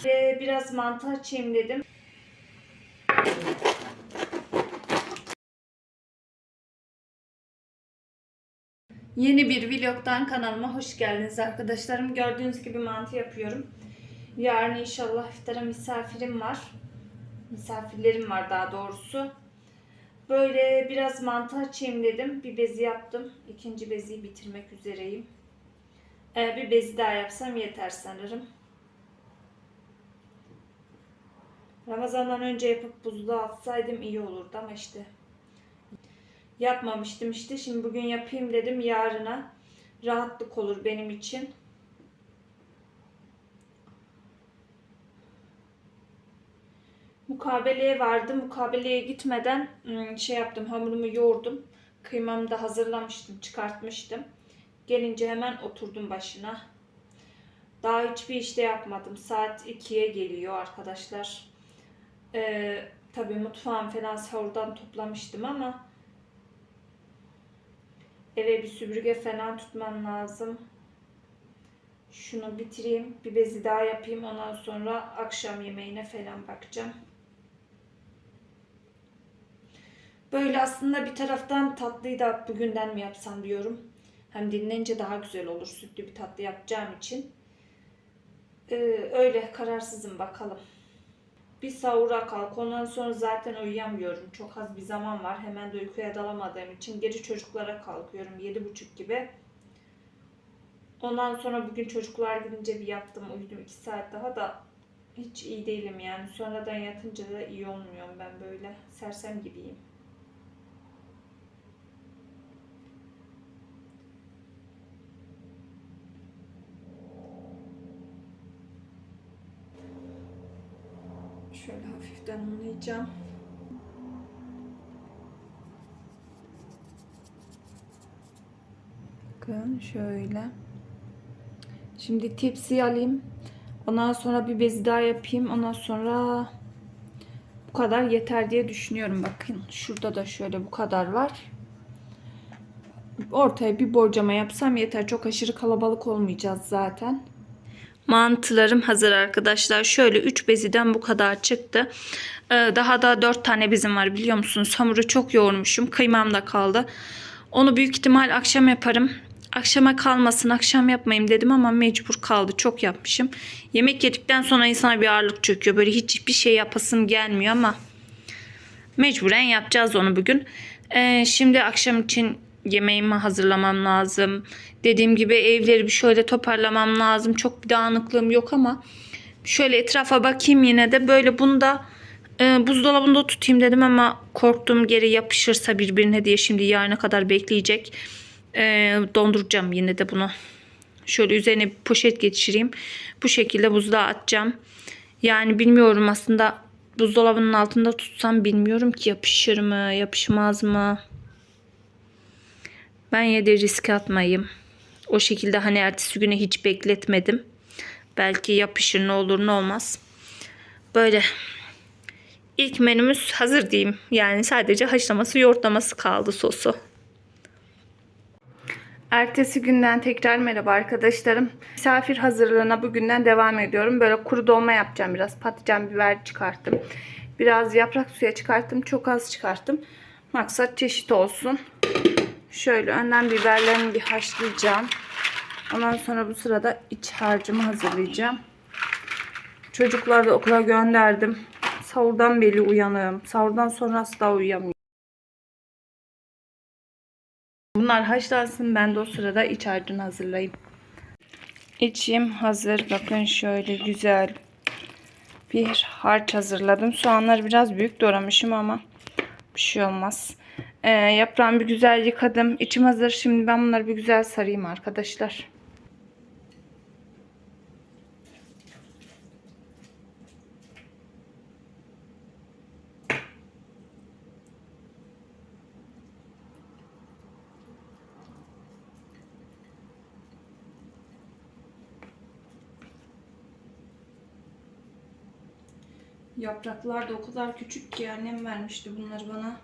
Ve biraz mantı açayım dedim. Yeni bir vlogdan kanalıma hoş geldiniz arkadaşlarım. Gördüğünüz gibi mantı yapıyorum. Yarın inşallah iftara misafirlerim var daha doğrusu. Böyle biraz mantı açayım dedim. Bir bezi yaptım. İkinci beziyi bitirmek üzereyim. Bir bezi daha yapsam yeter sanırım. Ramazan'dan önce yapıp buzluğa atsaydım iyi olurdu ama işte yapmamıştım işte. Şimdi bugün yapayım dedim, yarına rahatlık olur benim için. Mukabeleye vardım. Mukabeleye gitmeden hamurumu yoğurdum. Kıymamı da hazırlamıştım, çıkartmıştım. Gelince hemen oturdum başına. Daha hiçbir işte yapmadım. Saat 2'ye geliyor arkadaşlar. Tabii mutfağım falan sahurdan toplamıştım ama eve bir süpürge falan tutmam lazım. Şunu bitireyim. Bir bezi daha yapayım. Ondan sonra akşam yemeğine falan bakacağım. Böyle aslında bir taraftan tatlıyı da bugünden mi yapsam diyorum. Hem dinlenince daha güzel olur. Sütlü bir tatlı yapacağım için. Öyle kararsızım, bakalım. Bir sahura kalk. Ondan sonra zaten uyuyamıyorum. Çok az bir zaman var. Hemen de uykuya dalamadığım için gece çocuklara kalkıyorum. 7:30 gibi. Ondan sonra bugün çocuklar gidince bir yattım, uyudum 2 saat daha da hiç iyi değilim yani. Sonradan yatınca da iyi olmuyorum, ben böyle sersem gibiyim. Şöyle hafiften unlayacağım. Bakın şöyle. Şimdi tepsiyi alayım. Ondan sonra bir bezi daha yapayım. Ondan sonra bu kadar yeter diye düşünüyorum. Bakın şurada da şöyle bu kadar var. Ortaya bir borcama yapsam yeter. Çok aşırı kalabalık olmayacağız zaten. Mantılarım hazır arkadaşlar. Şöyle 3 beziden bu kadar çıktı. Daha da 4 tane bezim var, biliyor musunuz? Hamuru çok yoğurmuşum. Kıymam da kaldı. Onu büyük ihtimal akşam yaparım. Akşama kalmasın, akşam yapmayayım dedim ama mecbur kaldı. Çok yapmışım. Yemek yedikten sonra insana bir ağırlık çöküyor. Böyle hiçbir şey yapasım gelmiyor ama mecburen yapacağız onu bugün. Şimdi akşam için yemeğimi hazırlamam lazım. Dediğim gibi evleri bir şöyle toparlamam lazım. Çok bir dağınıklığım yok ama şöyle etrafa bakayım yine de. Böyle bunu da buzdolabında tutayım dedim ama korktum geri yapışırsa birbirine diye, şimdi yarına kadar bekleyecek. Donduracağım yine de bunu. Şöyle üzerine bir poşet geçireyim. Bu şekilde buzluğa atacağım. Yani bilmiyorum aslında, buzdolabının altında tutsam bilmiyorum ki yapışır mı, yapışmaz mı. Ben yine de riske atmayayım. O şekilde hani ertesi güne hiç bekletmedim. Belki yapışır, ne olur ne olmaz. Böyle ilk menümüz hazır diyeyim. Yani sadece haşlaması, yoğurtlaması kaldı, sosu. Ertesi günden tekrar merhaba arkadaşlarım. Misafir hazırlığına bugünden devam ediyorum. Böyle kuru dolma yapacağım biraz. Patlıcan, biber çıkarttım. Biraz yaprak suya çıkarttım. Çok az çıkarttım. Maksat çeşit olsun. Şöyle önden biberlerimi bir haşlayacağım. Ondan sonra bu sırada iç harcımı hazırlayacağım. Çocukları da okula gönderdim. Sahurdan beri uyanığım. Sahurdan sonra asla uyuyamıyorum. Bunlar haşlansın, ben de o sırada iç harcını hazırlayayım. İçim hazır. Bakın şöyle güzel bir harç hazırladım. Soğanları biraz büyük doğramışım ama bir şey olmaz. Yaprağımı bir güzel yıkadım. İçim hazır. Şimdi ben bunları bir güzel sarayım arkadaşlar. Yapraklar da o kadar küçük ki annem vermişti bunları bana.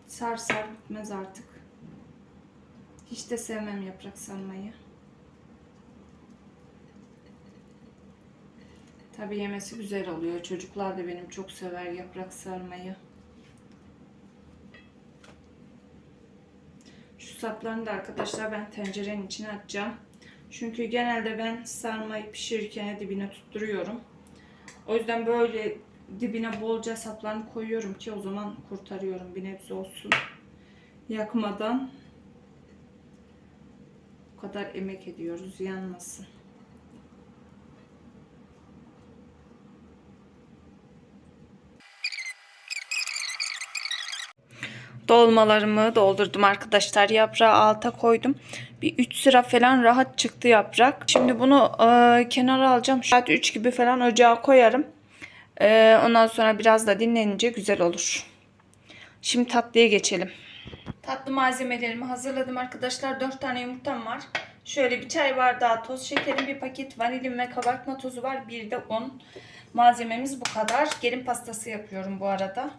Sar sar bitmez artık. Hiç de sevmem yaprak sarmayı. Tabii yemesi güzel oluyor. Çocuklar da benim çok sever yaprak sarmayı. Şu saplarını da arkadaşlar ben tencerenin içine atacağım. Çünkü genelde ben sarmayı pişirirken dibine tutturuyorum. O yüzden böyle dibine bolca saplarını koyuyorum ki o zaman kurtarıyorum bir nebze olsun. Yakmadan o kadar emek ediyoruz, yanmasın. Dolmalarımı doldurdum arkadaşlar. Yaprağı alta koydum. Bir 3 sıra falan rahat çıktı yaprak. Şimdi bunu kenara alacağım. Saat 3 gibi falan ocağa koyarım. Ondan sonra biraz da dinlenince güzel olur. Şimdi tatlıya geçelim. Tatlı malzemelerimi hazırladım arkadaşlar. 4 tane yumurtam var. Şöyle bir çay bardağı toz şekerim, bir paket vanilim ve kabartma tozu var. Bir de un. Malzememiz bu kadar. Gelin pastası yapıyorum bu arada.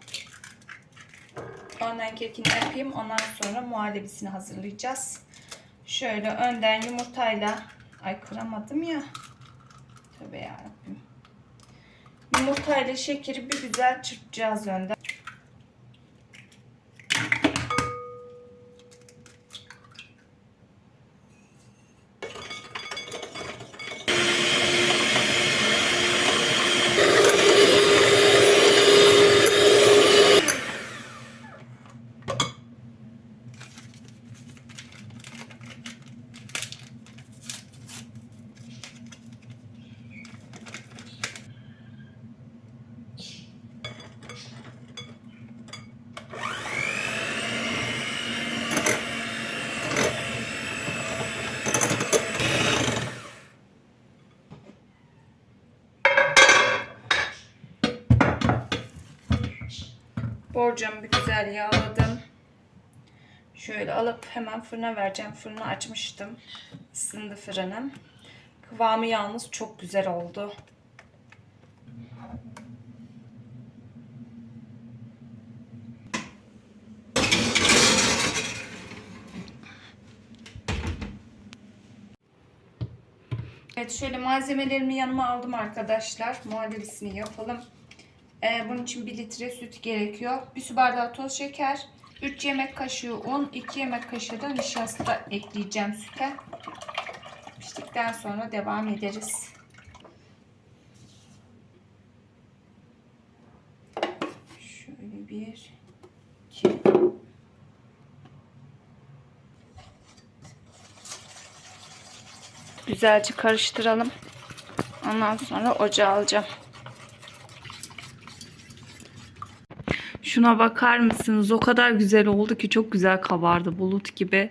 Önden kekini yapayım. Ondan sonra muhallebisini hazırlayacağız. Şöyle önden yumurtayla, ay kıramadım ya. Tövbe yarabbim. Yumurtayla şekeri bir güzel çırpacağız önden. Borcamı bir güzel yağladım. Şöyle alıp hemen fırına vereceğim. Fırını açmıştım. Isındı fırınım. Kıvamı yalnız çok güzel oldu. Evet, şöyle malzemelerimi yanıma aldım arkadaşlar. Muhallebisini yapalım. Bunun için 1 litre süt gerekiyor. 1 su bardağı toz şeker, 3 yemek kaşığı un, 2 yemek kaşığı da nişasta ekleyeceğim süte. Piştikten sonra devam ederiz. Şöyle 1, 2. Güzelce karıştıralım. Ondan sonra ocağa alacağım. Şuna bakar mısınız? O kadar güzel oldu ki çok güzel kabardı, bulut gibi.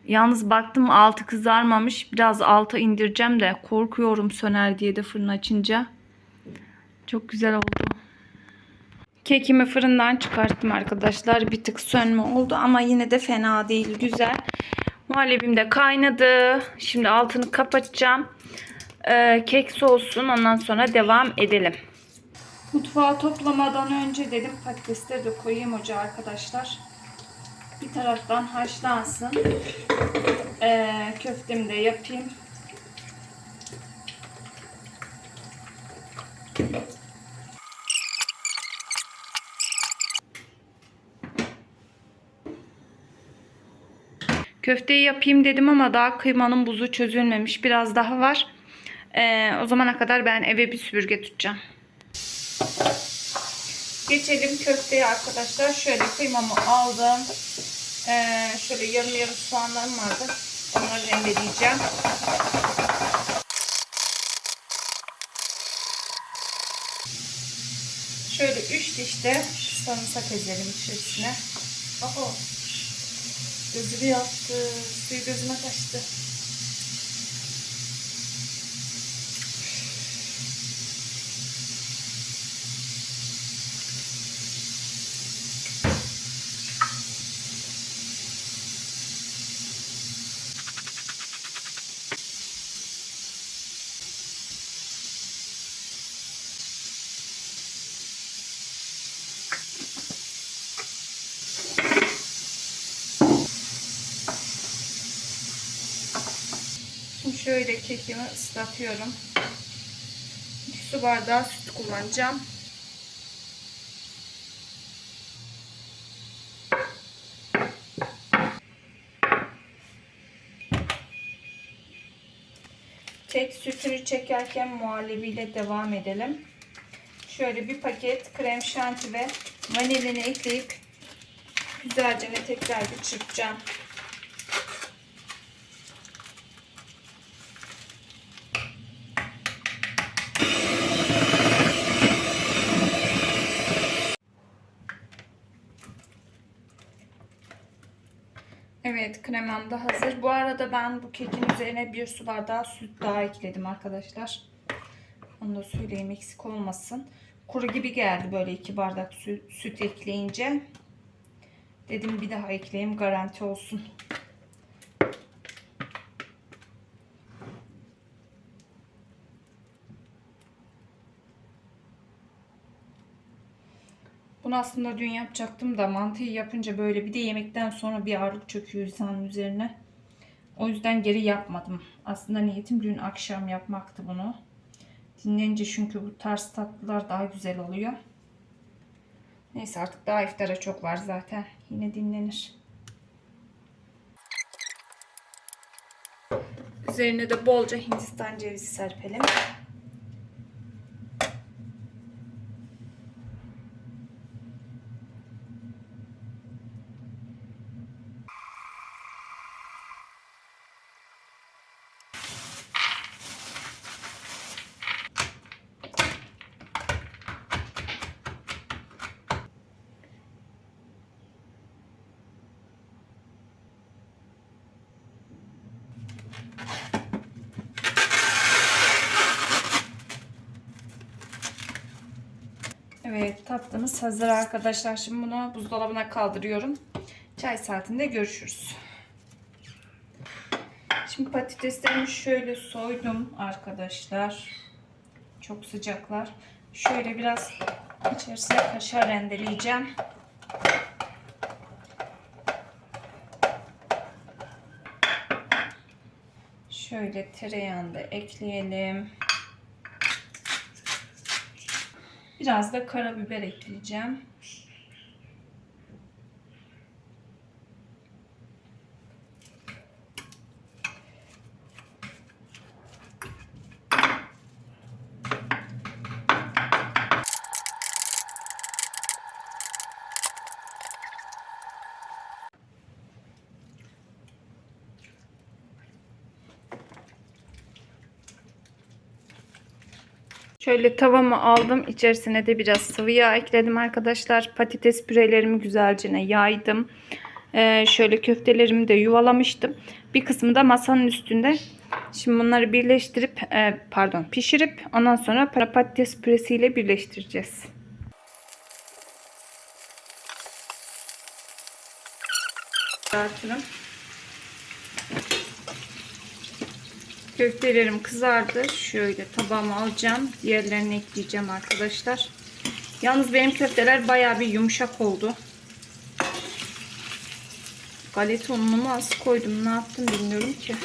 Yalnız baktım altı kızarmamış. Biraz alta indireceğim de korkuyorum söner diye de fırın açınca. Çok güzel oldu. Kekimi fırından çıkarttım arkadaşlar. Bir tık sönme oldu ama yine de fena değil, güzel. Muhallebim de kaynadı. Şimdi altını kapatacağım. Kek soğusun, ondan sonra devam edelim. Mutfağı toplamadan önce dedim patatesleri de koyayım ocağa arkadaşlar. Bir taraftan haşlansın. Köftemi de yapayım. Köfteyi yapayım dedim ama daha kıymanın buzu çözülmemiş. Biraz daha var. O zamana kadar ben eve bir süpürge tutacağım. Geçelim köfteye arkadaşlar. Şöyle kıymamı aldım. Şöyle yarım soğanlarım vardı. Onları rendeleyeceğim. Şöyle 3 diş de sarımsak ezelim içerisine. Oho. Gözümü yaptı. Suyu gözüme kaçtı. Şimdi şöyle kekimi ıslatıyorum. su bardağı süt kullanacağım. Tek sütünü çekerken muhallebiyle devam edelim. Şöyle bir paket krem şanti ve vanilini ekleyip güzelce tekrar bir çırpacağım. Evet, kremam da hazır. Bu arada ben bu kekin üzerine 1 su bardağı süt daha ekledim arkadaşlar. Onu da söyleyeyim, eksik olmasın. Kuru gibi geldi böyle 2 bardak süt ekleyince. Dedim bir daha ekleyeyim, garanti olsun. Bunu aslında dün yapacaktım da mantıyı yapınca böyle bir de yemekten sonra bir ağırlık çöküyor insanın üzerine. O yüzden geri yapmadım. Aslında niyetim dün akşam yapmaktı bunu. Dinlenince çünkü bu tarz tatlılar daha güzel oluyor. Neyse, artık daha iftara çok var zaten. Yine dinlenir. Üzerine de bolca Hindistan cevizi serpelim. Evet, tatlımız hazır arkadaşlar. Şimdi bunu buzdolabına kaldırıyorum. Çay saatinde görüşürüz. Şimdi patateslerimi şöyle soydum arkadaşlar. Çok sıcaklar. Şöyle biraz içerisine kaşar rendeleyeceğim. Şöyle tereyağını da ekleyelim. Biraz da karabiber ekleyeceğim. Şöyle tavamı aldım. İçerisine de biraz sıvı yağ ekledim arkadaşlar. Patates pürelerimi güzelce yaydım. Şöyle köftelerimi de yuvalamıştım. Bir kısmı da masanın üstünde. Şimdi bunları birleştirip pişirip ondan sonra patates püresiyle birleştireceğiz. Dağıtırım. Köftelerim kızardı. Şöyle tabağıma alacağım. Diğerlerini ekleyeceğim arkadaşlar. Yalnız benim köfteler bayağı bir yumuşak oldu. Galeta unumu az koydum. Ne yaptım bilmiyorum ki.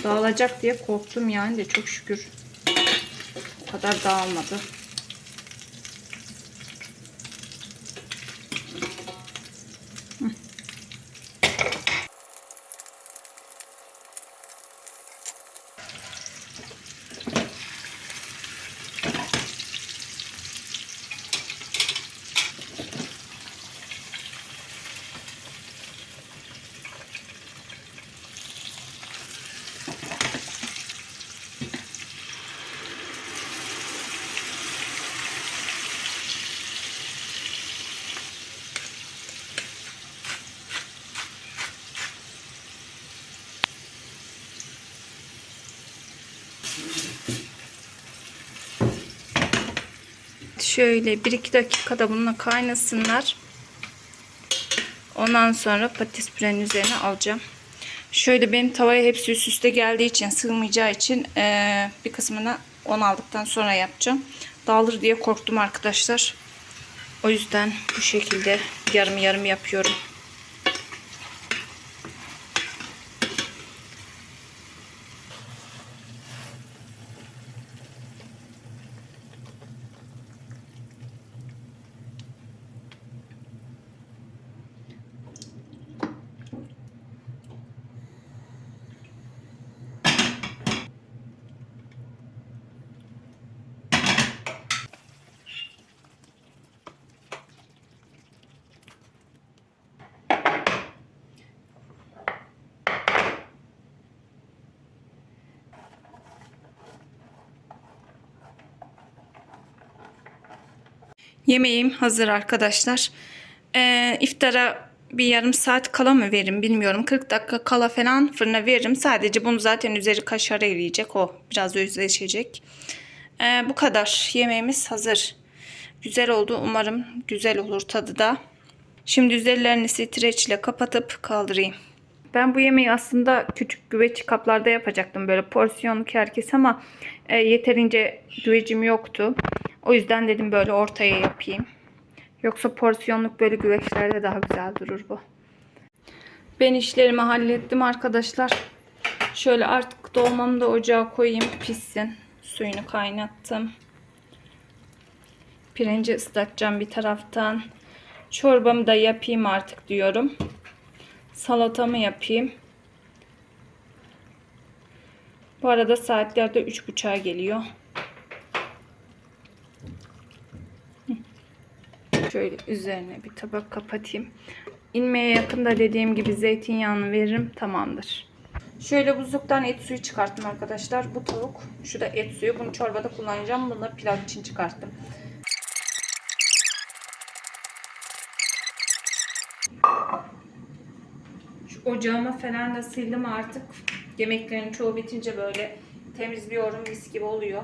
Dağılacak diye korktum yani de çok şükür. O kadar dağılmadı. Şöyle 1-2 dakikada bununla kaynasınlar. Ondan sonra patates pürenin üzerine alacağım. Şöyle benim tavaya hepsi üst üste geldiği için, sığmayacağı için bir kısmını aldıktan sonra yapacağım. Dağılır diye korktum arkadaşlar. O yüzden bu şekilde yarım yarım yapıyorum. Yemeğim hazır arkadaşlar. İftara bir yarım saat kala mı veririm bilmiyorum. 40 dakika kala falan fırına veririm. Sadece bunu zaten üzeri kaşar eriyecek. O biraz özleşecek. Bu kadar. Yemeğimiz hazır. Güzel oldu. Umarım güzel olur tadı da. Şimdi üzerlerini streçle kapatıp kaldırayım. Ben bu yemeği aslında küçük güveç kaplarda yapacaktım. Böyle porsiyonluk herkes ama yeterince güvecim yoktu. O yüzden dedim böyle ortaya yapayım. Yoksa porsiyonluk böyle güveçlerde daha güzel durur bu. Ben işlerimi hallettim arkadaşlar. Şöyle artık dolmamı da ocağa koyayım pişsin. Suyunu kaynattım. Pirinci ıslatacağım bir taraftan. Çorbamı da yapayım artık diyorum. Salatamı yapayım. Bu arada saatlerde 3.30'a geliyor. Şöyle üzerine bir tabak kapatayım. İnmeye yakında dediğim gibi zeytinyağını veririm. Tamamdır. Şöyle buzluktan et suyu çıkarttım arkadaşlar. Bu tavuk. Şu da et suyu. Bunu çorbada kullanacağım. Bunu da pilav için çıkarttım. Şu ocağımı falan da sildim artık. Yemeklerin çoğu bitince böyle temizliyorum. Mis gibi oluyor.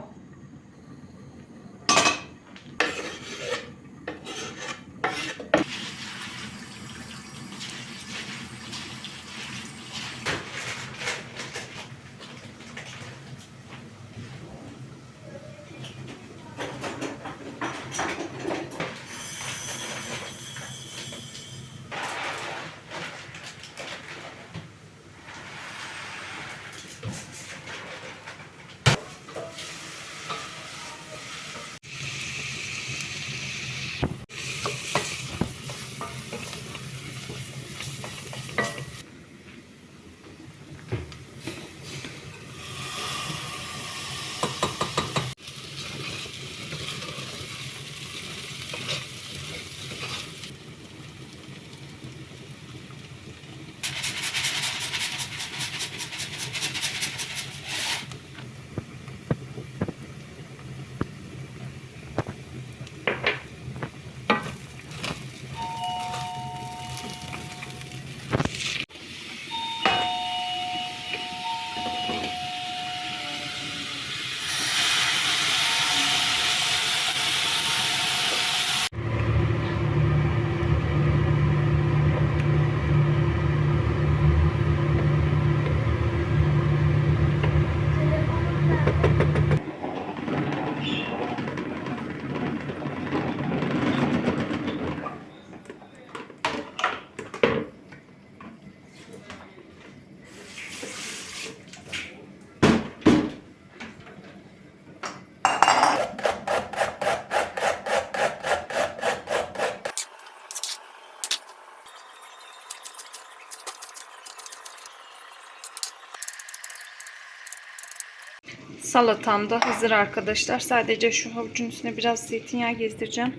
Salatam da hazır arkadaşlar. Sadece şu havucun üstüne biraz zeytinyağı gezdireceğim.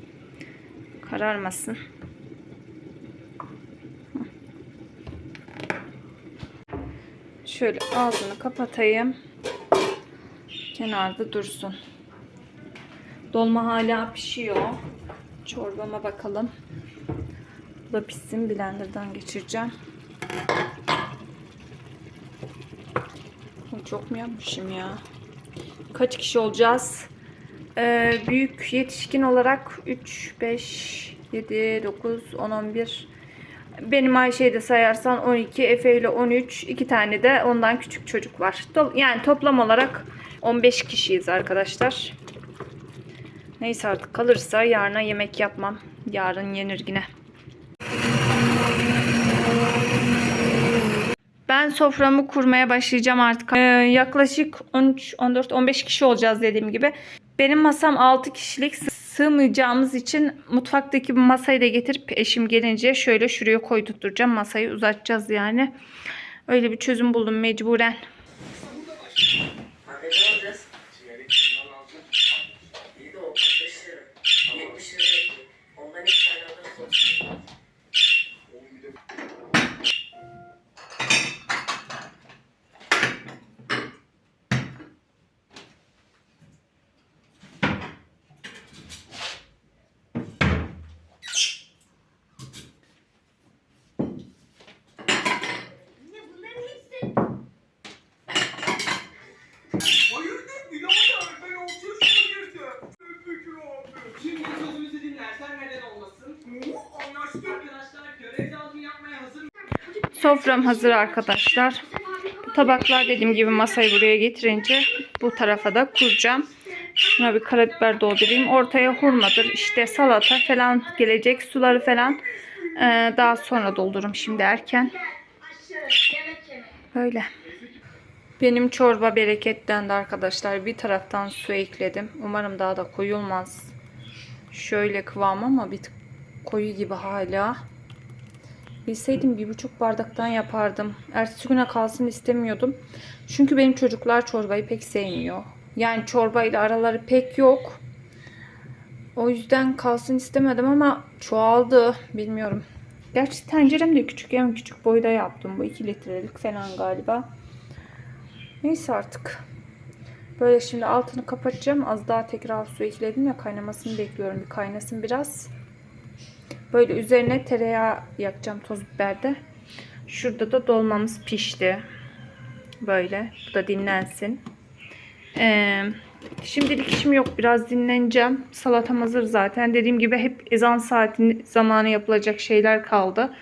Kararmasın. Şöyle ağzını kapatayım. Kenarda dursun. Dolma hala pişiyor. Çorbama bakalım. Bu da pişsin. Blender'dan geçireceğim. Çok mu yapmışım ya? Kaç kişi olacağız? Büyük yetişkin olarak 3, 5, 7, 9, 10, 11. Benim Ayşe'yi de sayarsan 12, Efe ile 13. 2 tane de ondan küçük çocuk var. Yani toplam olarak 15 kişiyiz arkadaşlar. Neyse artık kalırsa yarına yemek yapmam. Yarın yenir yine. Ben soframı kurmaya başlayacağım artık. Yaklaşık 13, 14, 15 kişi olacağız dediğim gibi. Benim masam 6 kişilik, sığmayacağımız için mutfaktaki bu masayı da getirip eşim gelince şöyle şuraya koydurtacağım. Masayı uzatacağız yani. Öyle bir çözüm buldum mecburen. Sofram hazır arkadaşlar. Bu tabaklar dediğim gibi masayı buraya getirince bu tarafa da kuracağım. Şuna bir karabiber doldurayım. Ortaya hurmadır, işte salata falan gelecek. Suları falan daha sonra doldururum. Şimdi erken. Böyle. Benim çorba bereketlendi arkadaşlar. Bir taraftan su ekledim. Umarım daha da koyulmaz. Şöyle kıvam ama bir tık koyu gibi hala. Bilseydim 1,5 bardaktan yapardım. Ertesi güne kalsın istemiyordum. Çünkü benim çocuklar çorbayı pek sevmiyor. Yani çorbayla araları pek yok. O yüzden kalsın istemedim ama çoğaldı. Bilmiyorum. Gerçi tencerem de küçük. En küçük boyda yaptım. Bu 2 litrelik falan galiba. Neyse artık. Böyle şimdi altını kapatacağım. Az daha tekrar su ekledim ya, kaynamasını bekliyorum. Bir kaynasın biraz. Böyle üzerine tereyağı yakacağım, toz biber de. Şurada da dolmamız pişti. Böyle. Bu da dinlensin. Şimdilik işim yok. Biraz dinleneceğim. Salatam hazır zaten. Dediğim gibi hep ezan saati zamanı yapılacak şeyler kaldı.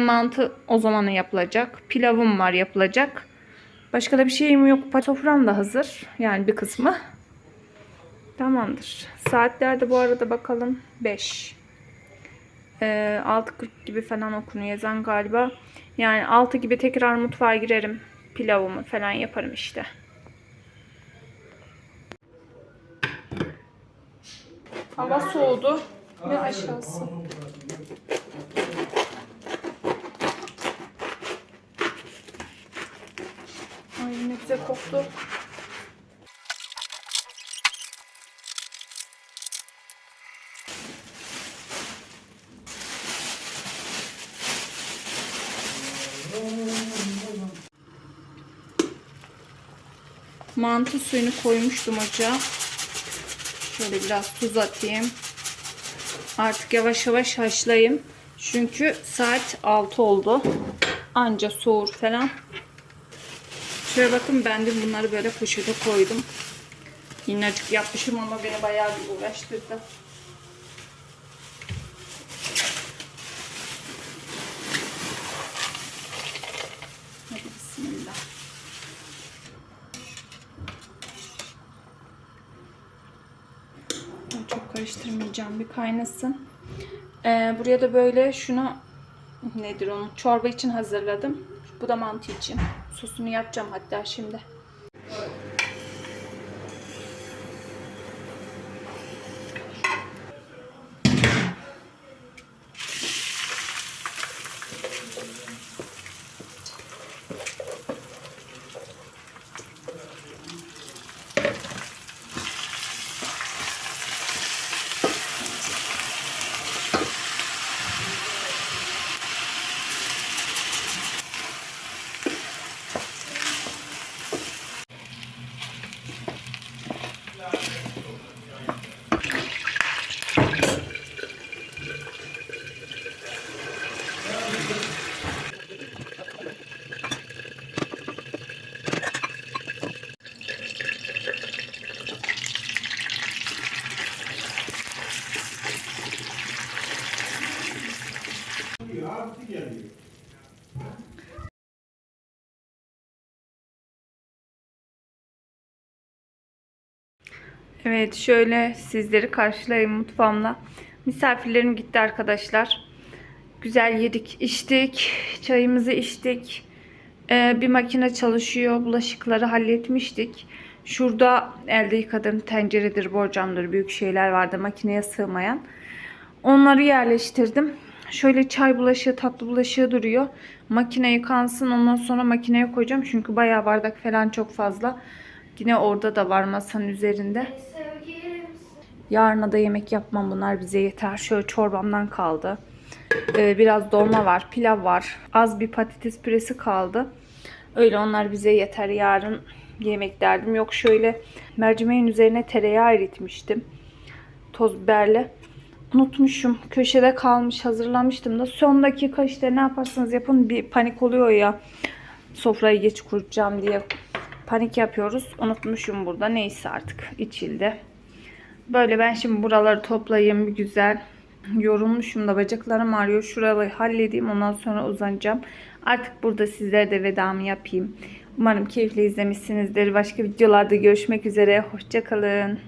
Mantı o zamanı yapılacak. Pilavım var yapılacak. Başka da bir şeyim yok. Sofram da hazır. Yani bir kısmı. Tamamdır. Saatlerde bu arada bakalım 5. 6:40 gibi falan okunuyor ezan galiba. Yani 6 gibi tekrar mutfağa girerim. Pilavımı falan yaparım işte. Hava soğudu ve aşağısı. Ay ne güzel koktu. Mantı suyunu koymuştum ocağa. Şöyle biraz tuz atayım. Artık yavaş yavaş haşlayayım. Çünkü saat 6 oldu. Anca soğur falan. Şöyle bakın, ben de bunları böyle poşete koydum. Minnacık yapmışım ama beni bayağı bir uğraştırdı. Hadi bismillah. Çok karıştırmayacağım, bir kaynasın. Buraya da böyle şunu, nedir onu, çorba için hazırladım. Bu da mantı için. Sosunu yapacağım hatta şimdi. Evet, şöyle sizleri karşılayayım mutfağımla. Misafirlerim gitti arkadaşlar. Güzel yedik, içtik. Çayımızı içtik. Bir makine çalışıyor. Bulaşıkları halletmiştik. Şurada elde yıkadığım tenceredir, borcamdır, büyük şeyler vardı makineye sığmayan. Onları yerleştirdim. Şöyle çay bulaşığı, tatlı bulaşığı duruyor. Makine yıkansın, ondan sonra makineye koyacağım. Çünkü bayağı bardak falan çok fazla. Yine orada da var masanın üzerinde. Yarına da yemek yapmam, bunlar bize yeter. Şöyle çorbamdan kaldı. Biraz dolma var, pilav var. Az bir patates püresi kaldı. Öyle, onlar bize yeter. Yarın yemek derdim yok. Şöyle mercimeğin üzerine tereyağı eritmiştim. Toz biberle. Unutmuşum. Köşede kalmış. Hazırlamıştım da. Son dakika işte, ne yaparsanız yapın bir panik oluyor ya. Sofrayı geç kuracağım diye panik yapıyoruz. Unutmuşum burada. Neyse artık içildi. Böyle ben şimdi buraları toplayayım bir güzel. Yorulmuşum da, bacaklarım ağrıyor. Şuraları halledeyim, ondan sonra uzanacağım. Artık burada sizlere de vedamı yapayım. Umarım keyifle izlemişsinizdir. Başka videolarda görüşmek üzere. Hoşça kalın.